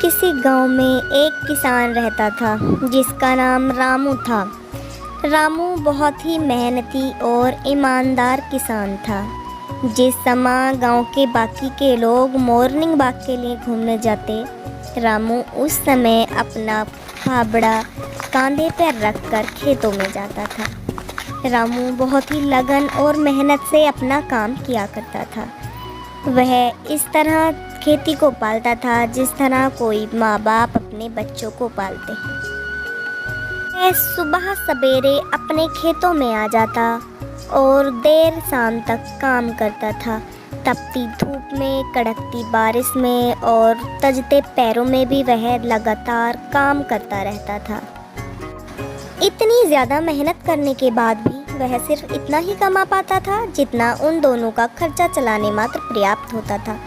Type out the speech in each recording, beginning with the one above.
किसी गांव में एक किसान रहता था जिसका नाम रामू था। रामू बहुत ही मेहनती और ईमानदार किसान था। जिस समय गांव के बाकी के लोग मॉर्निंग वॉक के लिए घूमने जाते, रामू उस समय अपना फावड़ा कंधे पर रखकर खेतों में जाता था। रामू बहुत ही लगन और मेहनत से अपना काम किया करता था। वह इस तरह खेती को पालता था जिस तरह कोई माँ बाप अपने बच्चों को पालते हैं। वह सुबह सवेरे अपने खेतों में आ जाता और देर शाम तक काम करता था। तपती धूप में, कड़कती बारिश में और तजते पैरों में भी वह लगातार काम करता रहता था। इतनी ज़्यादा मेहनत करने के बाद भी वह सिर्फ इतना ही कमा पाता था जितना उन दोनों का खर्चा चलाने मात्र पर्याप्त होता था।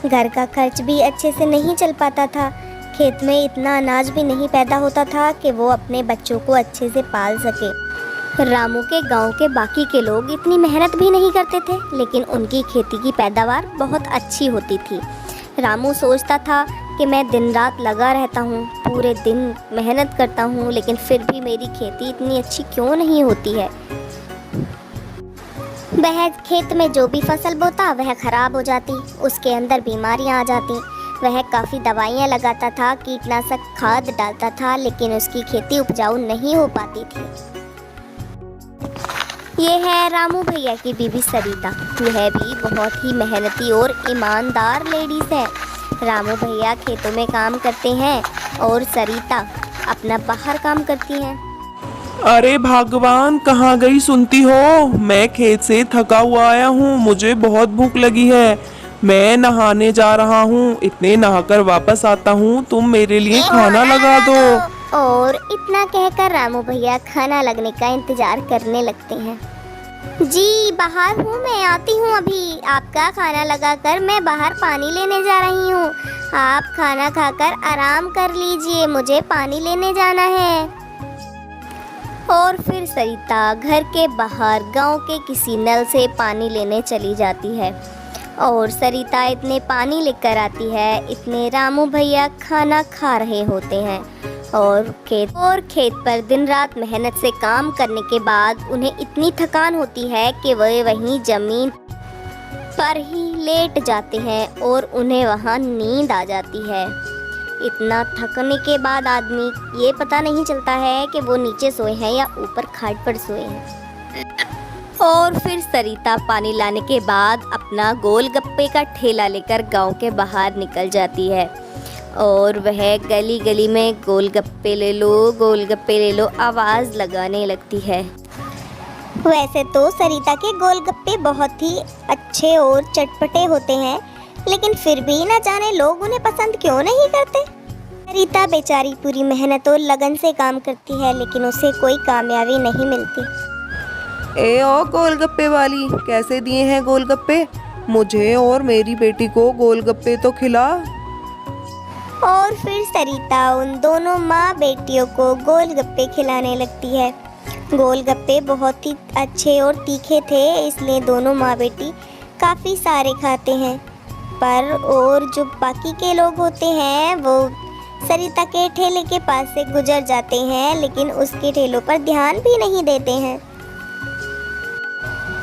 घर का खर्च भी अच्छे से नहीं चल पाता था। खेत में इतना अनाज भी नहीं पैदा होता था कि वो अपने बच्चों को अच्छे से पाल सके। रामू के गांव के बाकी के लोग इतनी मेहनत भी नहीं करते थे, लेकिन उनकी खेती की पैदावार बहुत अच्छी होती थी। रामू सोचता था कि मैं दिन रात लगा रहता हूँ, पूरे दिन मेहनत करता हूँ, लेकिन फिर भी मेरी खेती इतनी अच्छी क्यों नहीं होती है। वह खेत में जो भी फसल बोता वह खराब हो जाती, उसके अंदर बीमारियां आ जाती। वह काफ़ी दवाइयां लगाता था, कीटनाशक खाद डालता था, लेकिन उसकी खेती उपजाऊ नहीं हो पाती थी। ये है रामू भैया की बीवी सरिता। यह भी बहुत ही मेहनती और ईमानदार लेडीज़ है। रामू भैया खेतों में काम करते हैं और सरिता अपना बाहर काम करती हैं। अरे भगवान, कहाँ गई सुनती हो? मैं खेत से थका हुआ आया हूँ, मुझे बहुत भूख लगी है। मैं नहाने जा रहा हूँ, इतने नहाकर वापस आता हूँ, तुम मेरे लिए खाना लगा दो। और इतना कहकर रामू भैया खाना लगने का इंतजार करने लगते हैं। जी बाहर हूँ, मैं आती हूँ अभी। आपका खाना लगाकर मैं बाहर पानी लेने जा रही हूँ। आप खाना खाकर आराम कर लीजिए, मुझे पानी लेने जाना है। और फिर सरिता घर के बाहर गांव के किसी नल से पानी लेने चली जाती है। और सरिता इतने पानी लेकर आती है, इतने रामू भैया खाना खा रहे होते हैं। और खेत पर दिन रात मेहनत से काम करने के बाद उन्हें इतनी थकान होती है कि वे वहीं जमीन पर ही लेट जाते हैं और उन्हें वहां नींद आ जाती है। इतना थकने के बाद आदमी ये पता नहीं चलता है कि वो नीचे सोए हैं या ऊपर खाट पर सोए हैं। और फिर सरिता पानी लाने के बाद अपना गोलगप्पे का ठेला लेकर गांव के बाहर निकल जाती है। और वह गली गली में गोलगप्पे ले लो आवाज़ लगाने लगती है। वैसे तो सरिता के गोलगप्पे बहुत ही अच्छे और चटपटे होते हैं, लेकिन फिर भी न जाने लोग उन्हें पसंद क्यों नहीं करते। सरिता बेचारी पूरी मेहनत और लगन से काम करती है, लेकिन उसे कोई कामयाबी नहीं मिलती। ए ओ गोलगप्पे वाली, कैसे दिए हैं गोलगप्पे? मुझे और मेरी बेटी को गोलगप्पे तो खिला। और फिर सरिता उन दोनों माँ बेटियों को गोलगप्पे खिलाने लगती है। गोलगप्पे बहुत ही अच्छे और तीखे थे, इसलिए दोनों माँ बेटी काफ़ी सारे खाते हैं। पर और जो बाकी के लोग होते हैं वो सरिता के ठेले के पास से गुजर जाते हैं, लेकिन उसके ठेलों पर ध्यान भी नहीं देते हैं।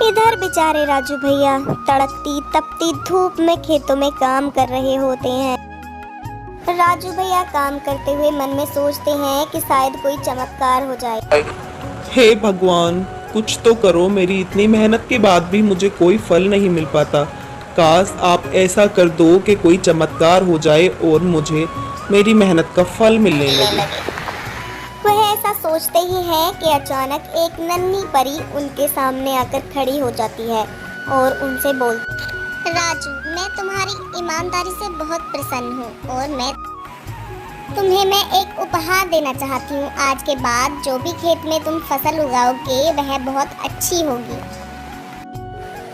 इधर बेचारे राजू भैया तड़कती तपती धूप में खेतों में काम कर रहे होते हैं। राजू भैया काम करते हुए मन में सोचते हैं कि शायद कोई चमत्कार हो जाए। हे भगवान, कुछ तो करो, मेरी इतनी मेहनत के बाद भी मुझे कोई फल नहीं मिल पाता। काश आप ऐसा कर दो कि कोई चमत्कार हो जाए और मुझे मेरी मेहनत का फल मिलने लगे। वह ऐसा सोचते ही है कि अचानक एक नन्ही परी उनके सामने आकर खड़ी हो जाती है और उनसे बोलती, राजू, मैं तुम्हारी ईमानदारी से बहुत प्रसन्न हूँ और तुम्हें एक उपहार देना चाहती हूँ। आज के बाद जो भी खेत में तुम फसल उगाओगे वह बहुत अच्छी होगी।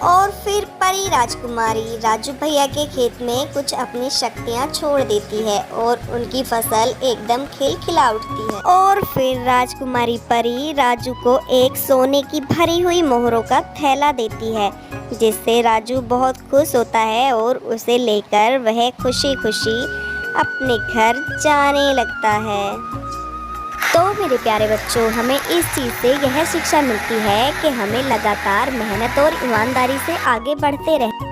और फिर परी राजकुमारी राजू भैया के खेत में कुछ अपनी शक्तियाँ छोड़ देती है और उनकी फसल एकदम खिलखिला उठती है। और फिर राजकुमारी परी राजू को एक सोने की भरी हुई मोहरों का थैला देती है, जिससे राजू बहुत खुश होता है और उसे लेकर वह खुशी खुशी अपने घर जाने लगता है। तो मेरे प्यारे बच्चों, हमें इस चीज़ से यह शिक्षा मिलती है कि हमें लगातार मेहनत और ईमानदारी से आगे बढ़ते रहना